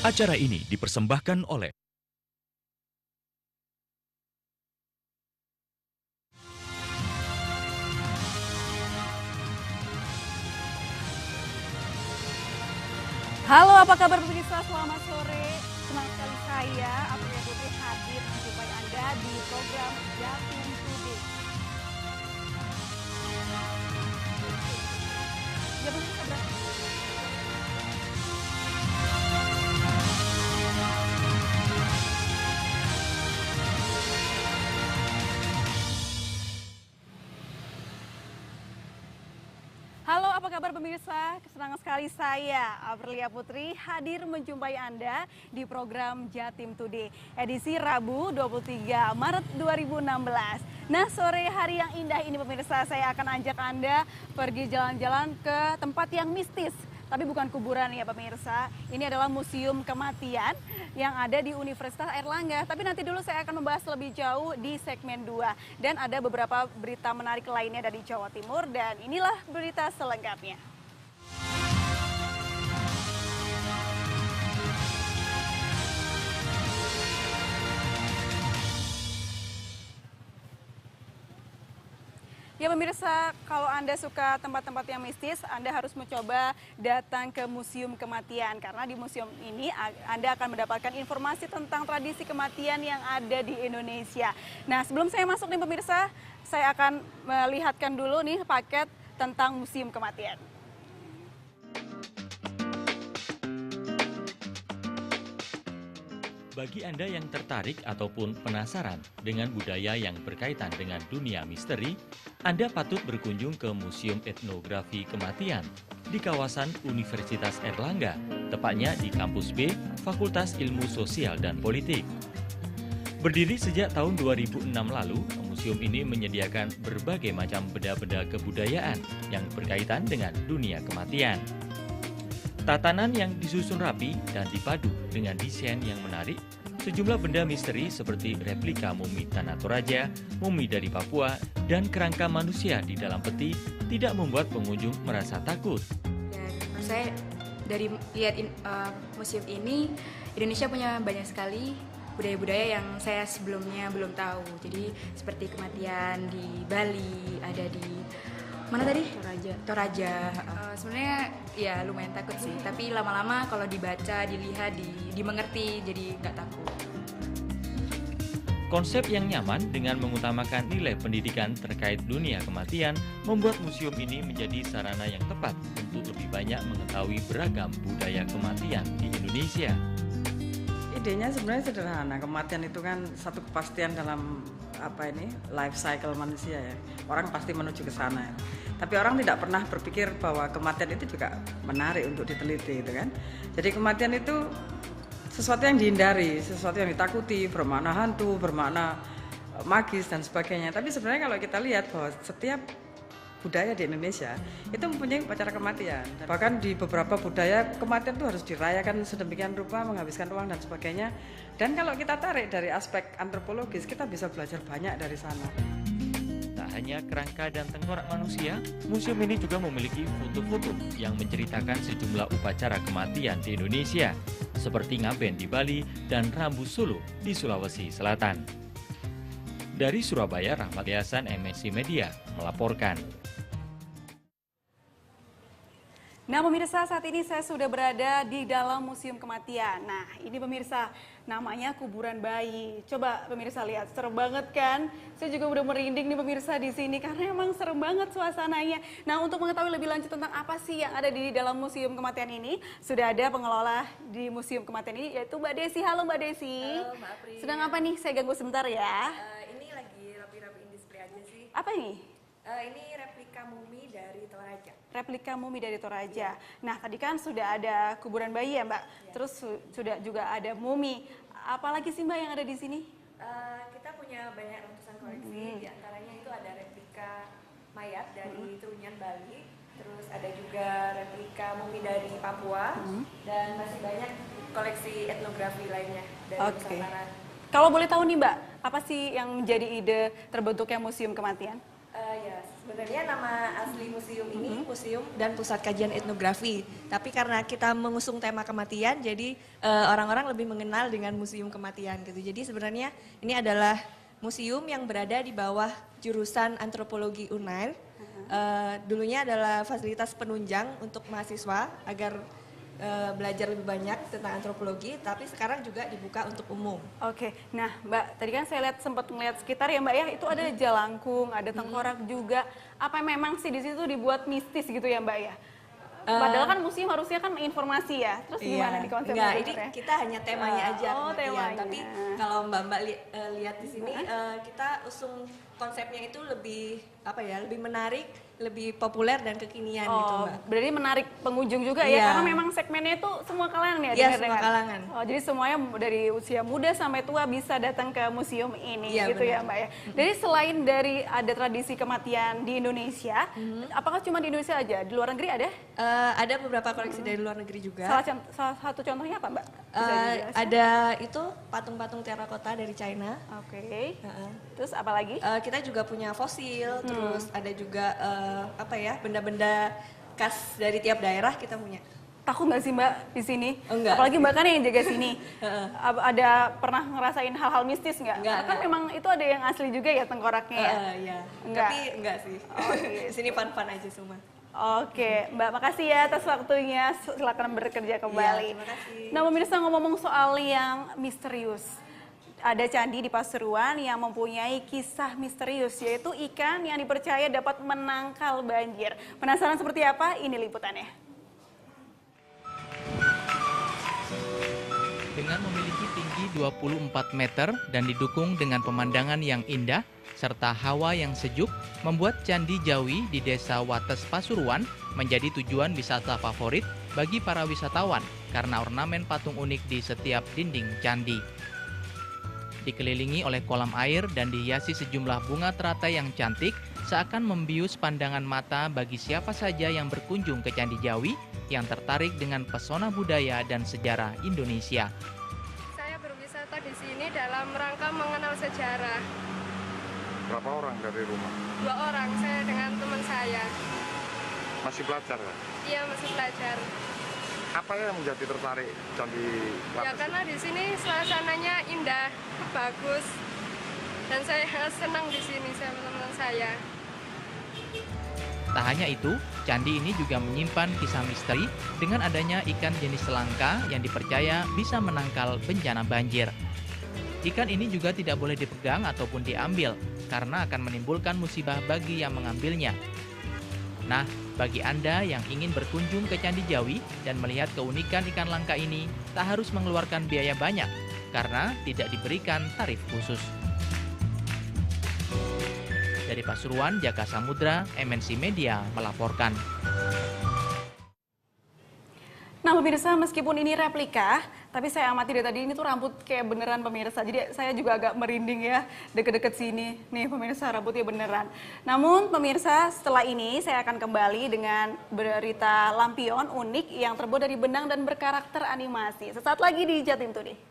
Acara ini dipersembahkan oleh Halo, apa kabar pemirsa? Selamat sore. Senang sekali saya, Aprilia Putri, hadir menjumpai Anda di program Jatim Today. Ya, pemirsa, Halo, apa kabar pemirsa? Senang sekali saya, Aprilia Putri, hadir menjumpai Anda di program Jatim Today, edisi Rabu 23 Maret 2016. Nah, sore hari yang indah ini pemirsa, saya akan ajak Anda pergi jalan-jalan ke tempat yang mistis. Tapi bukan kuburan ya pemirsa, ini adalah Museum Kematian yang ada di Universitas Airlangga. Tapi nanti dulu saya akan membahas lebih jauh di segmen 2. Dan ada beberapa berita menarik lainnya dari Jawa Timur dan inilah berita selengkapnya. Ya pemirsa, kalau Anda suka tempat-tempat yang mistis, Anda harus mencoba datang ke Museum Kematian. Karena di museum ini Anda akan mendapatkan informasi tentang tradisi kematian yang ada di Indonesia. Nah, sebelum saya masuk nih pemirsa, saya akan melihatkan dulu nih paket tentang Museum Kematian. Bagi Anda yang tertarik ataupun penasaran dengan budaya yang berkaitan dengan dunia misteri, Anda patut berkunjung ke Museum Etnografi Kematian di kawasan Universitas Airlangga, tepatnya di Kampus B, Fakultas Ilmu Sosial dan Politik. Berdiri sejak tahun 2006 lalu, museum ini menyediakan berbagai macam benda-benda kebudayaan yang berkaitan dengan dunia kematian. Tatanan yang disusun rapi dan dipadu dengan desain yang menarik, sejumlah benda misteri seperti replika mumi Tanah Toraja, mumi dari Papua, dan kerangka manusia di dalam peti tidak membuat pengunjung merasa takut. Dan menurut saya dari lihat museum ini, Indonesia punya banyak sekali budaya-budaya yang saya sebelumnya belum tahu. Jadi seperti kematian di Bali, ada di mana tadi? Toraja. Sebenarnya ya lumayan takut sih, tapi lama-lama kalau dibaca, dilihat, dimengerti, jadi nggak takut. Konsep yang nyaman dengan mengutamakan nilai pendidikan terkait dunia kematian membuat museum ini menjadi sarana yang tepat untuk lebih banyak mengetahui beragam budaya kematian di Indonesia. Idenya sebenarnya sederhana. Kematian itu kan satu kepastian dalam life cycle manusia ya. Orang pasti menuju ke sana. Tapi orang tidak pernah berpikir bahwa kematian itu juga menarik untuk diteliti, gitu kan. Jadi kematian itu sesuatu yang dihindari, sesuatu yang ditakuti, bermakna hantu, bermakna magis dan sebagainya. Tapi sebenarnya kalau kita lihat bahwa setiap budaya di Indonesia itu mempunyai upacara kematian. Bahkan di beberapa budaya kematian itu harus dirayakan sedemikian rupa, menghabiskan uang dan sebagainya. Dan kalau kita tarik dari aspek antropologis, kita bisa belajar banyak dari sana. Tak hanya kerangka dan tengkorak manusia, museum ini juga memiliki foto-foto yang menceritakan sejumlah upacara kematian di Indonesia, seperti Ngaben di Bali dan Rambu Solo di Sulawesi Selatan. Dari Surabaya, Rahmat Yasan, MSC Media, melaporkan. Nah pemirsa, saat ini saya sudah berada di dalam Museum Kematian. Nah ini pemirsa, namanya kuburan bayi. Coba pemirsa lihat, serem banget kan? Saya juga udah merinding nih pemirsa di sini karena emang serem banget suasananya. Nah untuk mengetahui lebih lanjut tentang apa sih yang ada di dalam Museum Kematian ini, sudah ada pengelola di Museum Kematian ini yaitu Mbak Desi. Halo Mbak Desi. Halo Mbak Apri. Sedang apa nih? Saya ganggu sebentar ya. Ini lagi rapi-rapiin display aja sih. Apa ini? Ini replika mumi dari Toraja. Replika mumi dari Toraja. Nah, tadi kan sudah ada kuburan bayi ya, Mbak. Terus sudah juga ada mumi. Apalagi sih, Mbak, yang ada di sini? Kita punya banyak ratusan koleksi. Di antaranya itu ada replika mayat dari Trunyan Bali. Terus ada juga replika mumi dari Papua. Dan masih banyak koleksi etnografi lainnya dari Nusantara. Kalau boleh tahu nih, Mbak, apa sih yang menjadi ide terbentuknya Museum Kematian? Ya, sebenarnya nama asli museum ini museum dan pusat kajian etnografi. Tapi karena kita mengusung tema kematian, jadi orang-orang lebih mengenal dengan Museum Kematian gitu. Jadi sebenarnya ini adalah museum yang berada di bawah jurusan antropologi Unair. Dulunya adalah fasilitas penunjang untuk mahasiswa agar belajar lebih banyak tentang antropologi, tapi sekarang juga dibuka untuk umum. Oke, nah Mbak, tadi kan saya sempat ngeliat sekitar ya Mbak ya, itu ada jalangkung, ada tengkorak juga. Apa memang sih di situ dibuat mistis gitu ya Mbak ya? Padahal kan museum harusnya kan informasi ya, terus gimana di konsepnya? Enggak, ini kita hanya temanya aja kematian. Temanya. Tapi kalau Mbak lihat di sini, kita usung konsepnya itu lebih lebih menarik, lebih populer dan kekinian gitu Mbak. Berarti menarik pengunjung juga ya, karena memang segmennya itu semua kalangan ya? Iya, semua kalangan. Jadi semuanya dari usia muda sampai tua bisa datang ke museum ini gitu benar. ya Mbak ya. Jadi selain dari ada tradisi kematian di Indonesia, apakah cuma di Indonesia aja? Di luar negeri ada? Ada beberapa koleksi dari luar negeri juga. Salah satu contohnya apa Mbak? Ada itu patung-patung terakota dari China. Oke. Terus apa lagi? Kita juga punya fosil, terus ada juga benda-benda khas dari tiap daerah kita punya. Takut nggak sih Mbak di sini? Enggak. Apalagi Mbak kan yang jaga sini. Ada pernah ngerasain hal-hal mistis nggak? Enggak. Kan memang itu ada yang asli juga ya tengkoraknya ya? Iya. Enggak. Tapi enggak sih. Di sini fun-fun aja semua. Oke, Mbak, makasih ya atas waktunya. Silakan bekerja kembali. Terima kasih. Nah, pemirsa, ngomong soal yang misterius. Ada candi di Pasuruan yang mempunyai kisah misterius, yaitu ikan yang dipercaya dapat menangkal banjir. Penasaran seperti apa? Ini liputannya. Dengan memiliki tinggi 24 meter dan didukung dengan pemandangan yang indah, serta hawa yang sejuk, membuat Candi Jawi di Desa Wates Pasuruan menjadi tujuan wisata favorit bagi para wisatawan karena ornamen patung unik di setiap dinding candi. Dikelilingi oleh kolam air dan dihiasi sejumlah bunga teratai yang cantik, seakan membius pandangan mata bagi siapa saja yang berkunjung ke Candi Jawi yang tertarik dengan pesona budaya dan sejarah Indonesia. Saya berwisata di sini dalam rangka mengenal sejarah. Berapa orang dari rumah? 2 orang, saya dengan teman saya. Masih belajar kan? Iya, masih belajar. Apa yang menjadi tertarik Candi Ya Wates? karena di sini suasananya indah, bagus. Dan saya senang di sini sama teman-teman saya. Tak hanya itu, candi ini juga menyimpan kisah misteri dengan adanya ikan jenis selangka yang dipercaya bisa menangkal bencana banjir. Ikan ini juga tidak boleh dipegang ataupun diambil karena akan menimbulkan musibah bagi yang mengambilnya. Nah, bagi Anda yang ingin berkunjung ke Candi Jawi dan melihat keunikan ikan langka ini, tak harus mengeluarkan biaya banyak karena tidak diberikan tarif khusus. Dari Pasuruan, Jaka Samudra, MNC Media melaporkan. Nah pemirsa, meskipun ini replika, tapi saya amati dari tadi ini tuh rambut kayak beneran pemirsa. Jadi saya juga agak merinding ya deket-deket sini. Nih pemirsa, rambutnya beneran. Namun pemirsa, setelah ini saya akan kembali dengan berita lampion unik yang terbuat dari benang dan berkarakter animasi. Sesaat lagi di Jatim Today.